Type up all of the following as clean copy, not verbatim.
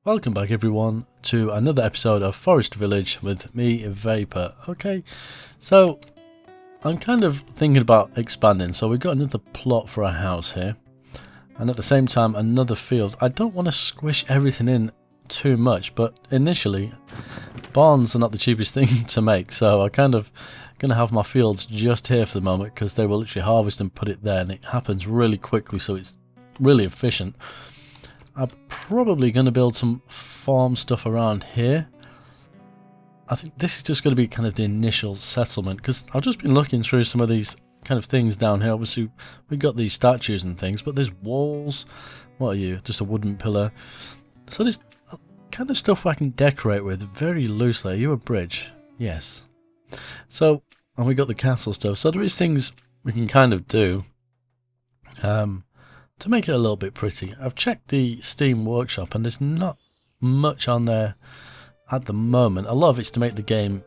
Welcome back everyone to another episode of Forest Village with me, Vapor. Okay, so I'm kind of thinking about expanding, so we've got another plot for a house here. And at the same time another field. I don't want to squish everything in too much, but initially barns are not the cheapest thing to make, so I kind of going to have my fields just here for the moment because they will literally harvest and put it there, and it happens really quickly, so it's really efficient. I'm probably going to build some farm stuff around here. I think this is just going to be kind of the initial settlement, because I've just been looking through some of these kind of things down here. Obviously we've got these statues and things, but there's walls. What are you? Just a wooden pillar. So there's kind of stuff I can decorate with very loosely. Are you a bridge? Yes. So, and we got the castle stuff. So there is things we can kind of do to make it a little bit pretty. I've checked the Steam Workshop and there's not much on there at the moment. A lot of it's to make the game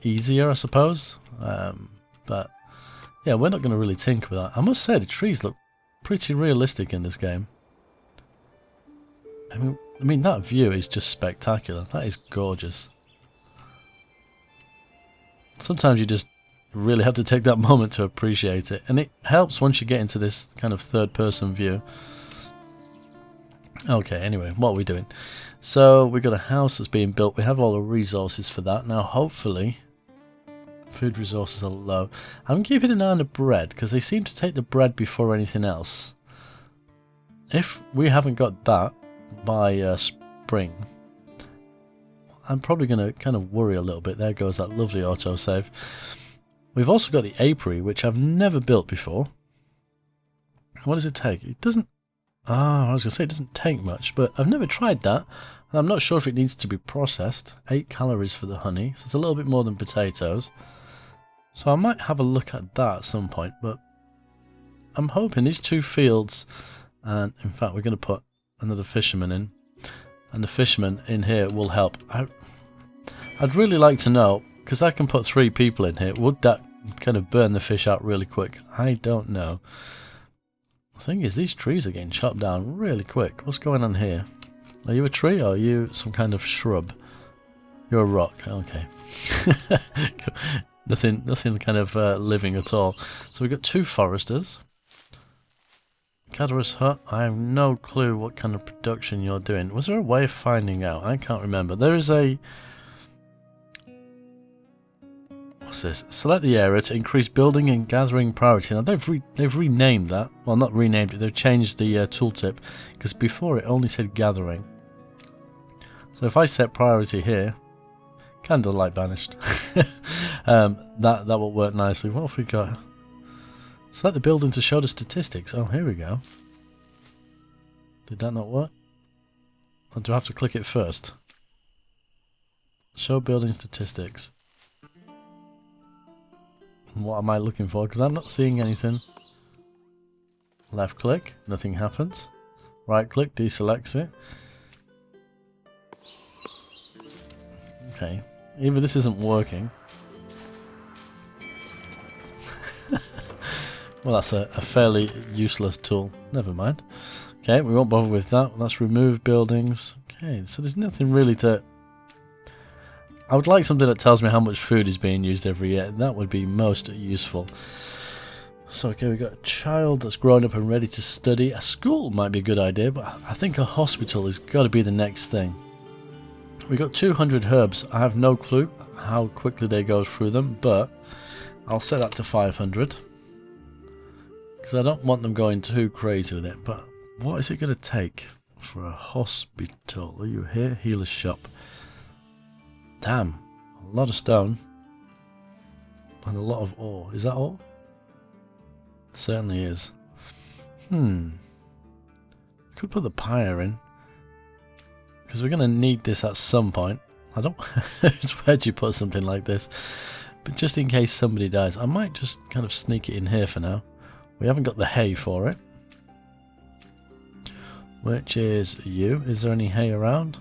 easier, I suppose. But yeah, we're not going to really tinker with that. I must say the trees look pretty realistic in this game. I mean that view is just spectacular. That is gorgeous. Sometimes you just really have to take that moment to appreciate it, and it helps once you get into this kind of third person view. Okay, anyway, what are we doing? So we got a house that's being built. We have all the resources for that. Now hopefully food resources are low. I'm keeping an eye on the bread because they seem to take the bread before anything else. If we haven't got that by spring, I'm probably going to kind of worry a little bit. There goes that lovely autosave. We've also got the apiary, which I've never built before. What does it take? It doesn't... I was going to say it doesn't take much, but I've never tried that. And I'm not sure if it needs to be processed. 8 calories for the honey, so it's a little bit more than potatoes. So I might have a look at that at some point, but I'm hoping these two fields, and in fact we're going to put another fisherman in, and the fisherman in here will help. I'd really like to know, because I can put 3 people in here, would that kind of burn the fish out really quick? I don't know. The thing is, these trees are getting chopped down really quick. What's going on here? Are you a tree or are you some kind of shrub? You're a rock. Okay. nothing kind of living at all. So we've got 2 foresters. Cadorus hut. I have no clue what kind of production you're doing. Was there a way of finding out? I can't remember. There is a... What's this? Select the area to increase building and gathering priority. Now they've renamed that. Well, not renamed it. They've changed the tooltip, because before it only said gathering. So if I set priority here, candlelight banished. that will work nicely. What have we got? Select the building to show the statistics. Oh, here we go. Did that not work? Or do I have to click it first? Show building statistics. What am I looking for? Because I'm not seeing anything. Left click, nothing happens. Right click, deselects it. Okay, either this isn't working. Well, that's a fairly useless tool. Never mind. Okay, we won't bother with that. Let's remove buildings. Okay, so there's nothing really to... I would like something that tells me how much food is being used every year. That would be most useful. So, okay, we've got a child that's grown up and ready to study. A school might be a good idea, but I think a hospital has got to be the next thing. We've got 200 herbs. I have no clue how quickly they go through them, but I'll set that to 500. Because I don't want them going too crazy with it. But what is it going to take for a hospital? Are you here? Healer's shop. Damn, a lot of stone and a lot of ore. Is that all? It certainly is. Could put the pyre in, because we're going to need this at some point. I don't... Where'd you put something like this? But just in case somebody dies, I might just kind of sneak it in here for now. We haven't got the hay for it. Which is you. Is there any hay around?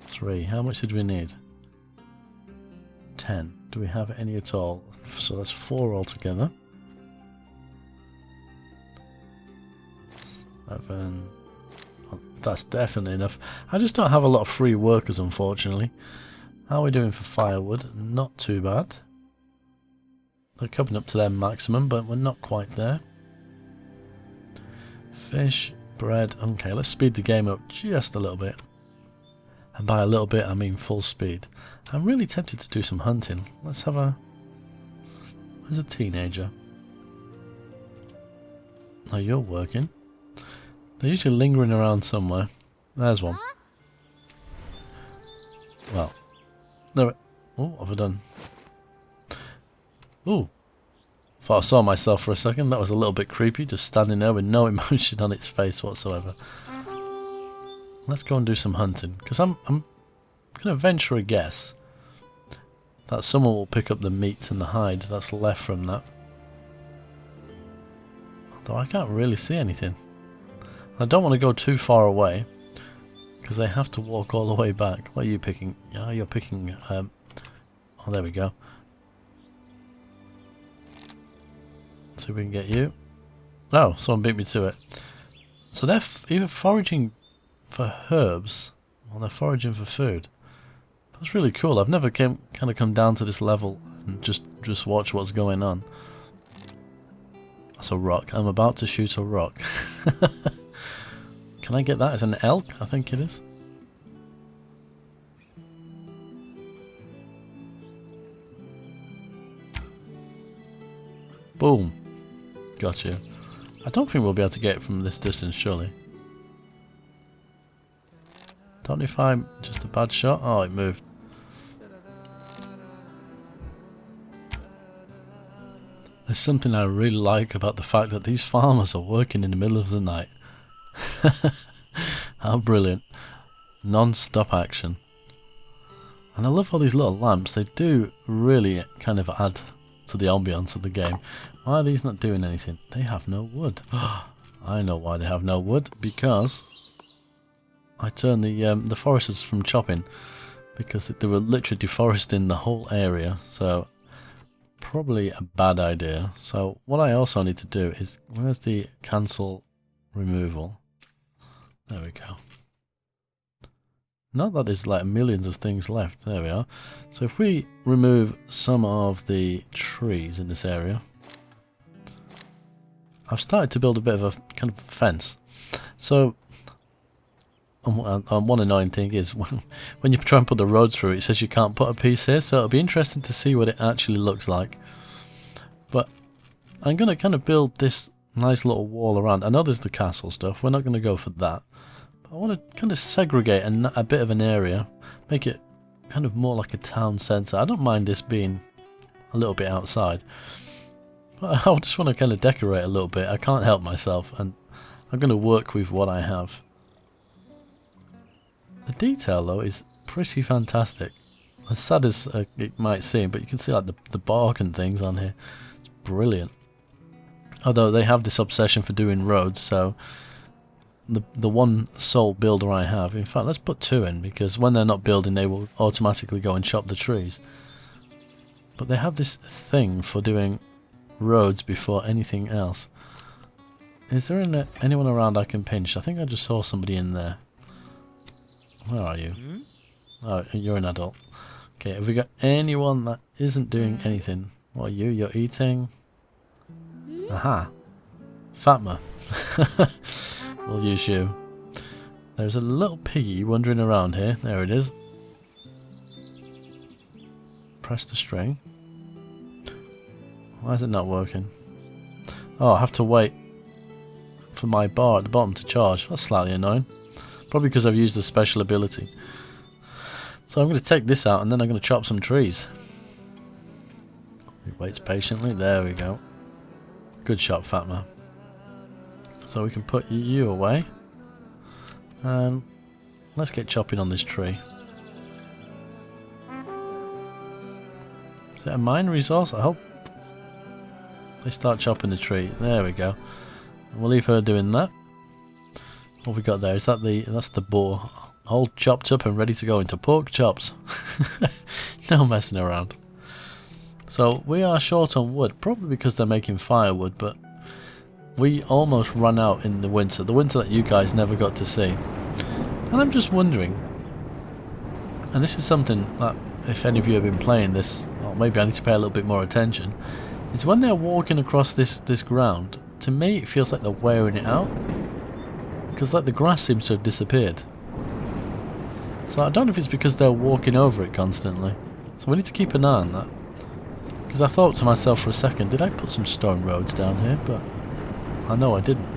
3. How much did we need? 10. Do we have any at all? So that's 4 altogether. 7. That's definitely enough. I just don't have a lot of free workers, unfortunately. How are we doing for firewood? Not too bad. They're coming up to their maximum, but we're not quite there. Fish, bread. Okay, let's speed the game up just a little bit. And by a little bit, I mean full speed. I'm really tempted to do some hunting. Let's have a... Where's a teenager? Oh, you're working. They're usually lingering around somewhere. There's one. Well, there. Oh, what have I done? Ooh. Thought I saw myself for a second. That was a little bit creepy, just standing there with no emotion on its face whatsoever. Let's go and do some hunting, because I'm going to venture a guess that someone will pick up the meat and the hide that's left from that. Although I can't really see anything. I don't want to go too far away, because they have to walk all the way back. What are you picking? Oh, you're picking... oh, there we go. See if we can get you. Oh, someone beat me to it. So they're either foraging for herbs, or they're foraging for food. That's really cool. I've never come down to this level and just watch what's going on. That's a rock. I'm about to shoot a rock. Can I get that as an elk? I think it is. Boom. Got you. I don't think we'll be able to get it from this distance, surely. Don't know if I'm just a bad shot. Oh, it moved. There's something I really like about the fact that these farmers are working in the middle of the night. How brilliant. Non-stop action. And I love all these little lamps. They do really kind of add to the ambience of the game. Why are these not doing anything? They have no wood. I know why they have no wood. Because I turned the foresters from chopping. Because they were literally deforesting the whole area. So probably a bad idea. So what I also need to do is, where's the cancel removal? There we go. Not that there's like millions of things left. There we are. So if we remove some of the trees in this area, I've started to build a bit of a kind of fence. So one annoying thing is when you try and put the road through, it says you can't put a piece here. So it'll be interesting to see what it actually looks like. But I'm going to kind of build this nice little wall around. I know there's the castle stuff. We're not going to go for that. I want to kind of segregate a bit of an area, make it kind of more like a town centre. I don't mind this being a little bit outside, but I just want to kind of decorate a little bit. I can't help myself, and I'm going to work with what I have. The detail though is pretty fantastic. As sad as it might seem, but you can see like the bark and things on here. It's brilliant. Although they have this obsession for doing roads, so the one sole builder I have, in fact let's put two in, because when they're not building they will automatically go and chop the trees. But they have this thing for doing roads before anything else. Is there anyone around I can pinch? I think I just saw somebody in there. Where are you? Oh, you're an adult. Okay, have we got anyone that isn't doing anything? What are you? You're eating? Aha! Fatma. We'll use you. There's a little piggy wandering around here. There it is. Press the string. Why is it not working? Oh, I have to wait for my bar at the bottom to charge. That's slightly annoying. Probably because I've used the special ability. So I'm going to take this out and then I'm going to chop some trees. He waits patiently. There we go. Good shot, Fatma. So we can put you away. And let's get chopping on this tree. Is it a mine resource? I hope they start chopping the tree. There we go. We'll leave her doing that. What have we got there? Is that that's the boar. All chopped up and ready to go into pork chops. No messing around. So we are short on wood, probably because they're making firewood, but we almost ran out in the winter that you guys never got to see. And I'm just wondering, and this is something that if any of you have been playing this, or maybe I need to pay a little bit more attention, is when they're walking across this ground, to me it feels like they're wearing it out. Because like the grass seems to have disappeared. So I don't know if it's because they're walking over it constantly. So we need to keep an eye on that. Because I thought to myself for a second, did I put some stone roads down here? But I know I didn't.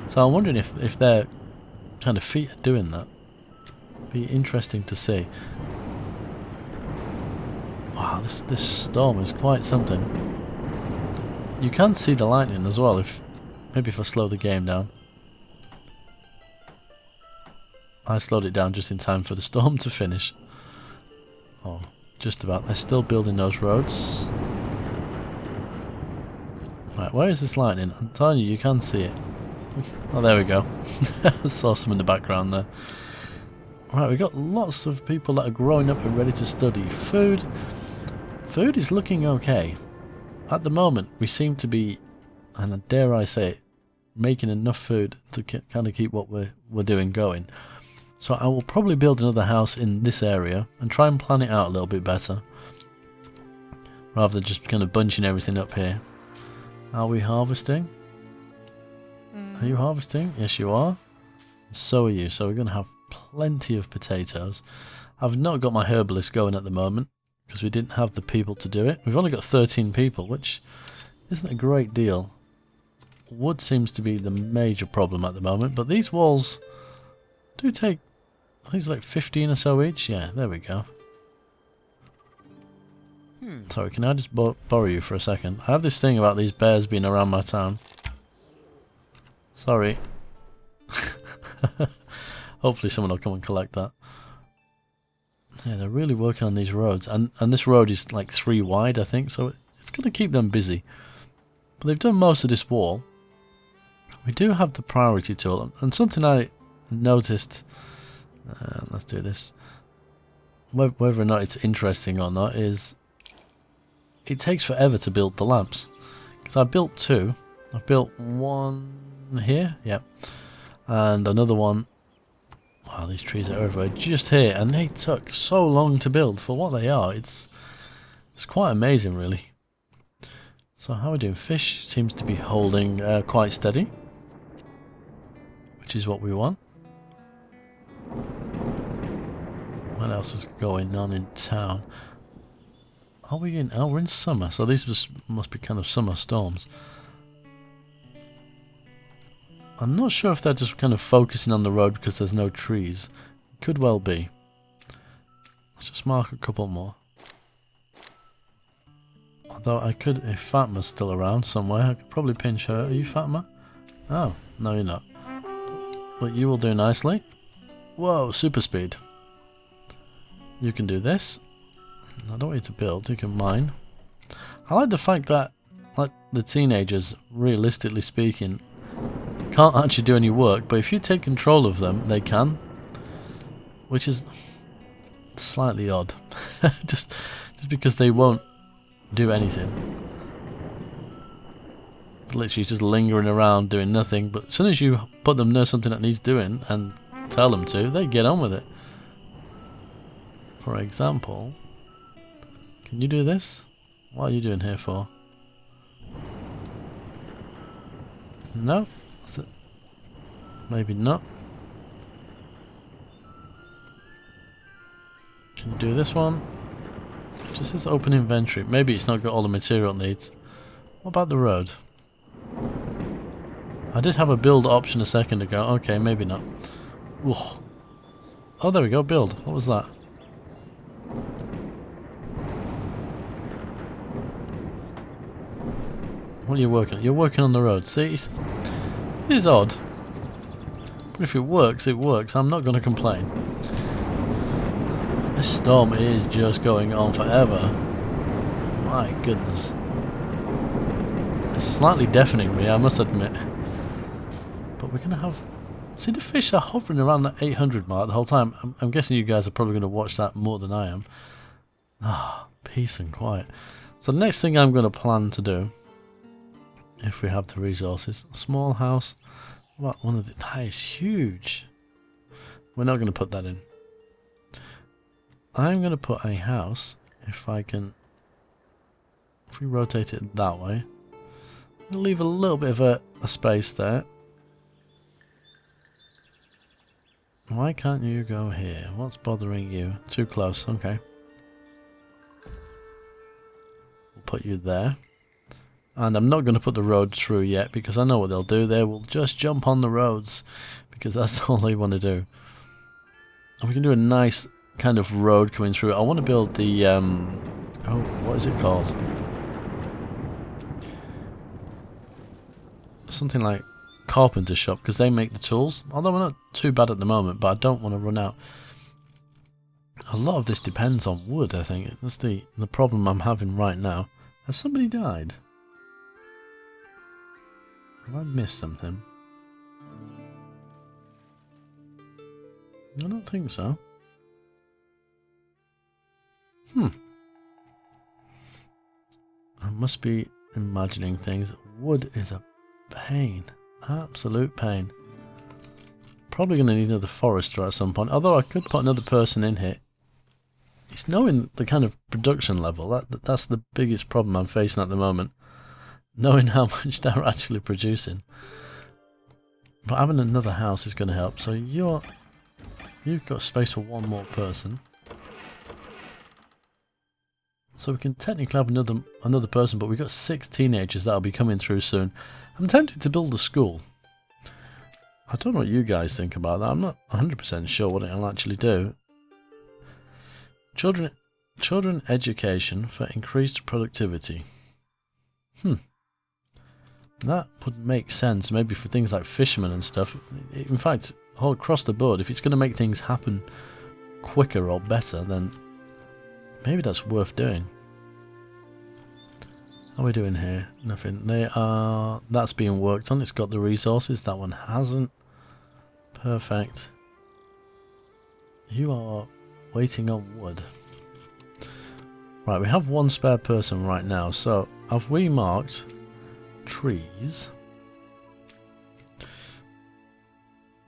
So I'm wondering if their kind of feet are doing that. Be interesting to see. Wow, this storm is quite something. You can see the lightning as well, maybe if I slow the game down. I slowed it down just in time for the storm to finish. Oh, just about. They're still building those roads. Right, where is this lightning? I'm telling you, you can see it. Oh, there we go. I saw some in the background there. Right, we've got lots of people that are growing up and ready to study. Food is looking okay. At the moment, we seem to be, and dare I say it, making enough food to kind of keep what we're doing going. So I will probably build another house in this area and try and plan it out a little bit better, rather than just kind of bunching everything up here. Are we harvesting? Are you harvesting? Yes, you are. So are you. So we're going to have plenty of potatoes. I've not got my herbalist going at the moment because we didn't have the people to do it. We've only got 13 people, which isn't a great deal. Wood seems to be the major problem at the moment, but these walls do take, I think it's like 15 or so each. Yeah, there we go. Sorry, can I just borrow you for a second? I have this thing about these bears being around my town. Sorry. Hopefully someone will come and collect that. Yeah, they're really working on these roads. And this road is like 3 wide, I think, so it's going to keep them busy. But they've done most of this wall. We do have the priority tool. And something I noticed... let's do this. Whether or not it's interesting or not is... It takes forever to build the lamps. Because I built 2. I've built one here, yeah. And another one... Wow, these trees are everywhere. Just here, and they took so long to build for what they are. It's quite amazing, really. So how are we doing? Fish seems to be holding quite steady, which is what we want. What else is going on in town? Are we in? Oh, we're in summer, so these must be kind of summer storms. I'm not sure if they're just kind of focusing on the road because there's no trees. Could well be. Let's just mark a couple more. Although I could, if Fatma's still around somewhere, I could probably pinch her. Are you Fatma? Oh, no you're not. But you will do nicely. Whoa, super speed. You can do this. I don't want you to build, you can mine. I like the fact that, like, the teenagers, realistically speaking, can't actually do any work, but if you take control of them, they can. Which is slightly odd. just because they won't do anything. Literally just lingering around doing nothing, but as soon as you put them near something that needs doing and tell them to, they get on with it. For example, can you do this? What are you doing here for? No? Is it? Maybe not. Can you do this one? It just says open inventory. Maybe it's not got all the material it needs. What about the road? I did have a build option a second ago. Okay, maybe not. Ugh. Oh, there we go. Build. What was that? What are you working on? You're working on the road. See? It is odd. But if it works, it works. I'm not going to complain. This storm is just going on forever. My goodness. It's slightly deafening me, I must admit. But we're going to have... See, the fish are hovering around that 800 mark the whole time. I'm guessing you guys are probably going to watch that more than I am. Ah, peace and quiet. So the next thing I'm going to plan to do, if we have the resources, a small house. What, one of the... That is huge. We're not going to put that in. I'm going to put a house, if I can... If we rotate it that way, we'll leave a little bit of a space there. Why can't you go here? What's bothering you? Too close, okay. We'll put you there. And I'm not going to put the road through yet because I know what they'll do. They will just jump on the roads because that's all they want to do. And we can do a nice kind of road coming through. I want to build the... oh, what is it called? Something like carpenter shop because they make the tools. Although we're not too bad at the moment, but I don't want to run out. A lot of this depends on wood, I think. That's the problem I'm having right now. Has somebody died? Have I missed something? I don't think so. I must be imagining things. Wood is a pain. Absolute pain. Probably going to need another forester at some point. Although I could put another person in here. It's knowing the kind of production level. That's the biggest problem I'm facing at the moment. Knowing how much they're actually producing. But having another house is going to help. So you've got space for one more person. So we can technically have another person, but we've got 6 teenagers that'll be coming through soon. I'm tempted to build a school. I don't know what you guys think about that. I'm not 100% sure what it'll actually do. Children education for increased productivity. That would make sense maybe for things like fishermen and stuff. In fact, all across the board, if it's going to make things happen quicker or better, then maybe that's worth doing. How are we doing here? Nothing. That's being worked on. It's got the resources. That one hasn't. Perfect. You are waiting on wood. Right, we have one spare person right now. So, have we marked trees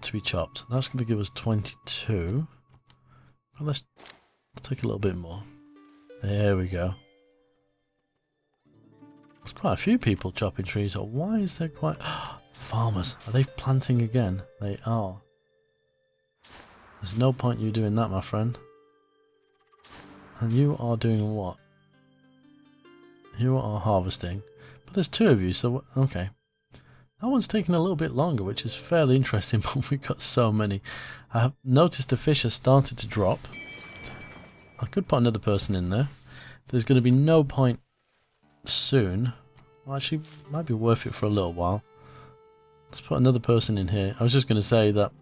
to be chopped? That's going to give us 22. Well, let's take a little bit more. There we go. There's quite a few people chopping trees. Or why is there quite... Farmers. Are they planting again? They are. There's no point you doing that, my friend. And you are doing what? You are harvesting. But there's 2 of you, so... Okay. That one's taking a little bit longer, which is fairly interesting, but we've got so many. I have noticed the fish has started to drop. I could put another person in there. There's going to be no point soon. Well, actually, might be worth it for a little while. Let's put another person in here. I was just going to say that...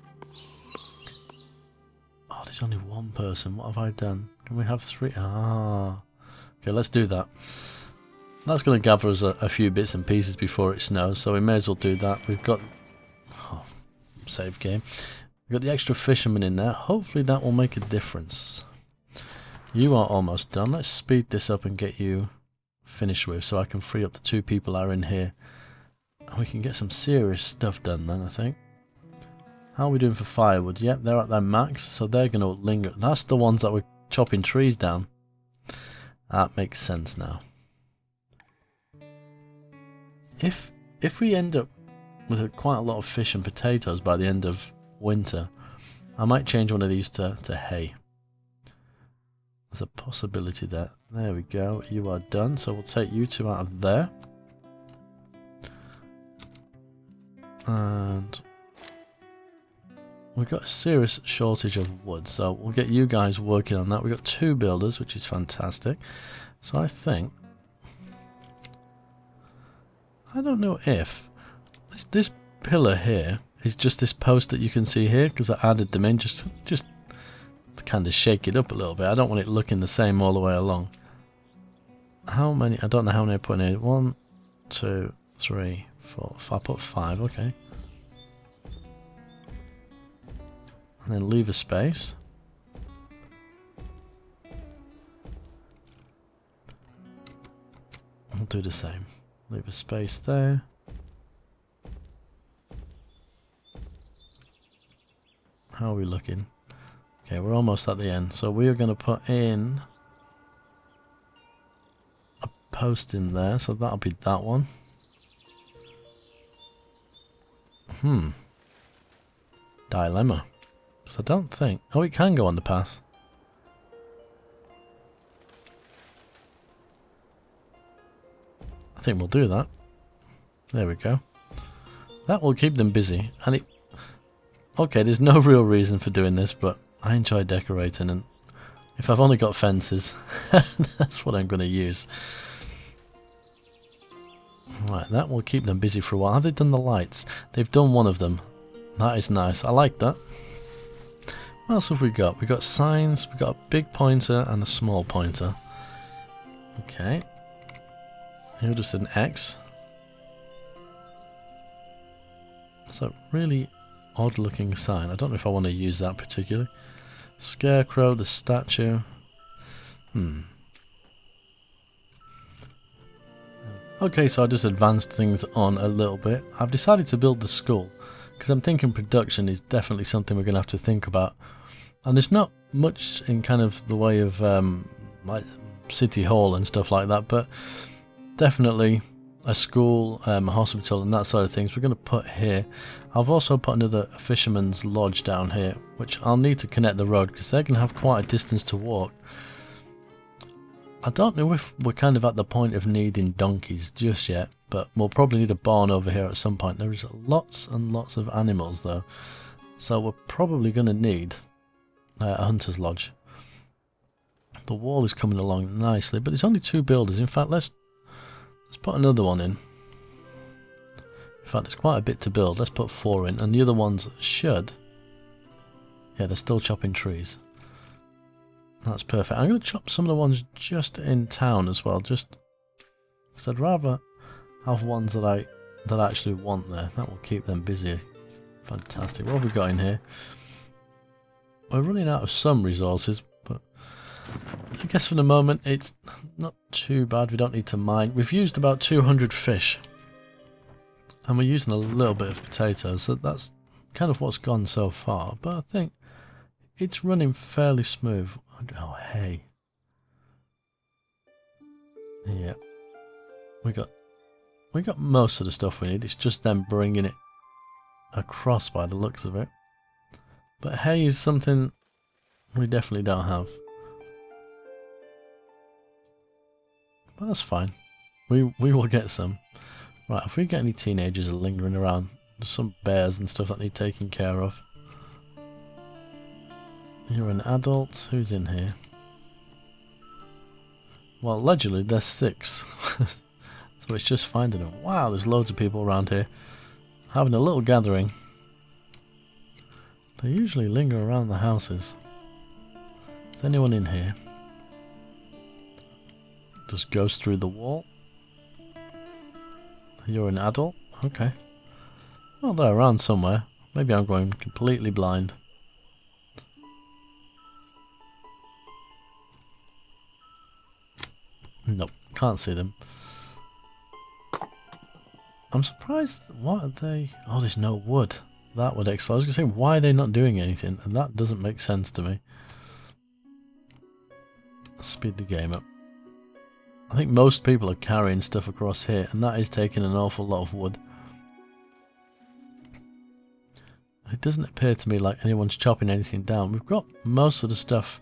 Oh, there's only one person. What have I done? Can we have 3? Ah. Okay, let's do that. That's going to gather us a few bits and pieces before it snows, so we may as well do that. We've got... Oh, save game. We've got the extra fisherman in there. Hopefully that will make a difference. You are almost done. Let's speed this up and get you finished with so I can free up the 2 people that are in here. And we can get some serious stuff done then, I think. How are we doing for firewood? Yep, they're at their max, so they're going to linger. That's the ones that were chopping trees down. That makes sense now. If we end up with quite a lot of fish and potatoes by the end of winter, I might change one of these to hay. There's a possibility there. There we go. You are done. So we'll take you 2 out of there. And we've got a serious shortage of wood. So we'll get you guys working on that. We've got 2 builders, which is fantastic. So I think... I don't know if... This pillar here is just this post that you can see here, because I added them in just to kind of shake it up a little bit. I don't want it looking the same all the way along. How many? I don't know how many I put in here. 1, 2, 3, 4. If I put 5, okay. And then leave a space. We'll do the same. Leave a space there. How are we looking? Okay, we're almost at the end. So we are going to put in a post in there. So that'll be that one. Dilemma. So I don't think... Oh, it can go on the path. I think we'll do that. There we go. That will keep them busy. And it... Okay, there's no real reason for doing this, but I enjoy decorating, and if I've only got fences, that's what I'm going to use. Right, that will keep them busy for a while. Have they done the lights? They've done one of them. That is nice. I like that. What else have we got? We've got signs, we've got a big pointer and a small pointer. Okay. Here just an X. So really odd looking sign. I don't know if I want to use that particularly. Scarecrow, the statue. Okay, so I just advanced things on a little bit. I've decided to build the school because I'm thinking production is definitely something we're going to have to think about. And there's not much in kind of the way of like City Hall and stuff like that, but definitely a school, a hospital and that sort of things we're going to put here. I've also put another fisherman's lodge down here, which I'll need to connect the road because they're going to have quite a distance to walk. I don't know if we're kind of at the point of needing donkeys just yet, but we'll probably need a barn over here at some point. There is lots and lots of animals though, so we're probably going to need a hunter's lodge. The wall is coming along nicely, but it's only 2 builders. In fact, let's put another one in. In fact, there's quite a bit to build. Let's put 4 in, and the other ones should... Yeah, they're still chopping trees. That's perfect. I'm going to chop some of the ones just in town as well, just because I'd rather have ones that I actually want there. That will keep them busy. Fantastic. What have we got in here? We're running out of some resources, but I guess for the moment it's not too bad. We don't need to mine. We've used about 200 fish, and we're using a little bit of potatoes, so that's kind of what's gone so far. But I think it's running fairly smooth. Oh, hey. Yeah. We got most of the stuff we need. It's just them bringing it across by the looks of it. But hay is something we definitely don't have. But that's fine. We will get some. Right, if we get any teenagers lingering around, there's some bears and stuff that need taking care of. You're an adult. Who's in here? Well, allegedly there's 6. So it's just finding them. Wow, there's loads of people around here having a little gathering. They usually linger around the houses. Is anyone in here? Just goes through the wall. You're an adult? Okay. Well, they're around somewhere. Maybe I'm going completely blind. Nope, can't see them. I'm surprised. What are they? Oh, there's no wood. That would explain. I was going to say, why are they not doing anything? And that doesn't make sense to me. Let's speed the game up. I think most people are carrying stuff across here, and that is taking an awful lot of wood. It doesn't appear to me like anyone's chopping anything down. We've got most of the stuff.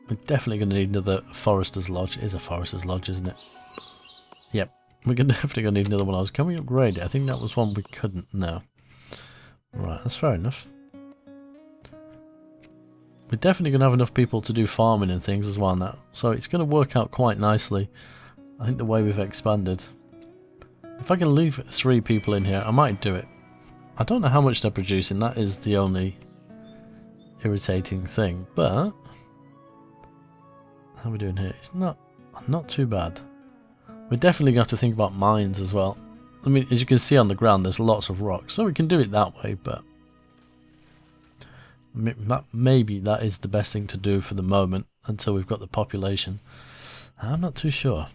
We're definitely going to need another forester's lodge. It is a forester's lodge, isn't it? Yep. We're definitely going to need another one. Can we upgrade it? I think that was one we couldn't. No. Right, that's fair enough. We're definitely going to have enough people to do farming and things as well now. So it's going to work out quite nicely. I think the way we've expanded. If I can leave 3 people in here, I might do it. I don't know how much they're producing. That is the only irritating thing. But how are we doing here? It's not too bad. We're definitely going to have to think about mines as well. I mean, as you can see on the ground, there's lots of rocks. So we can do it that way, but maybe that is the best thing to do for the moment until we've got the population. I'm not too sure.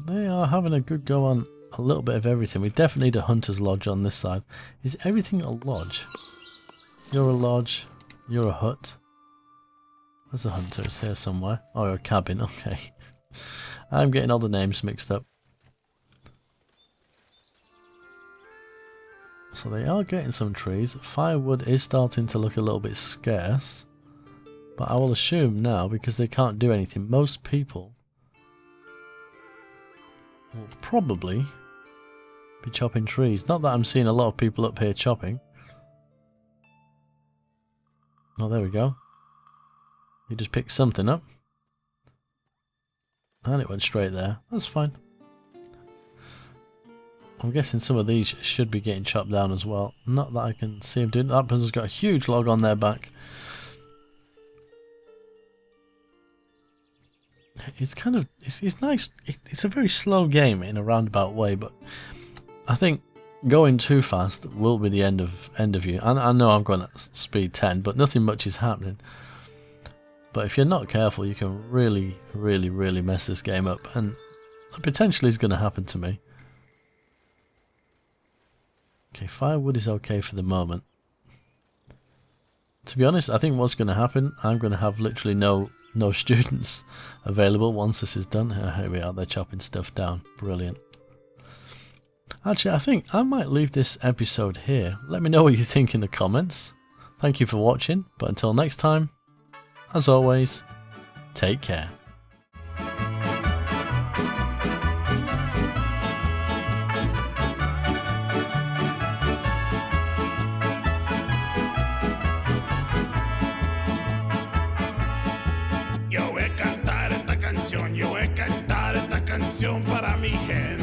They are having a good go on a little bit of everything. We definitely need a hunter's lodge on this side. Is everything a lodge? You're a lodge. You're a hut. Where's the hunter? It's here somewhere. Oh, a cabin. Okay. I'm getting all the names mixed up. So they are getting some trees. Firewood is starting to look a little bit scarce. But I will assume now, because they can't do anything, most people will probably be chopping trees. Not that I'm seeing a lot of people up here chopping. Oh, there we go. You just picked something up. And it went straight there. That's fine. I'm guessing some of these should be getting chopped down as well. Not that I can see them doing. That person's got a huge log on their back. It's kind of, it's nice. It's a very slow game in a roundabout way, but I think going too fast will be the end of you. And I know I'm going at speed 10, but nothing much is happening. But if you're not careful, you can really, really, really mess this game up, and potentially is going to happen to me. Okay, firewood is okay for the moment. To be honest, I think what's going to happen, I'm going to have literally no students available once this is done. Here we are, they're chopping stuff down. Brilliant. Actually, I think I might leave this episode here. Let me know what you think in the comments. Thank you for watching, but until next time, as always, take care. Yo voy a cantar esta canción para mi gente.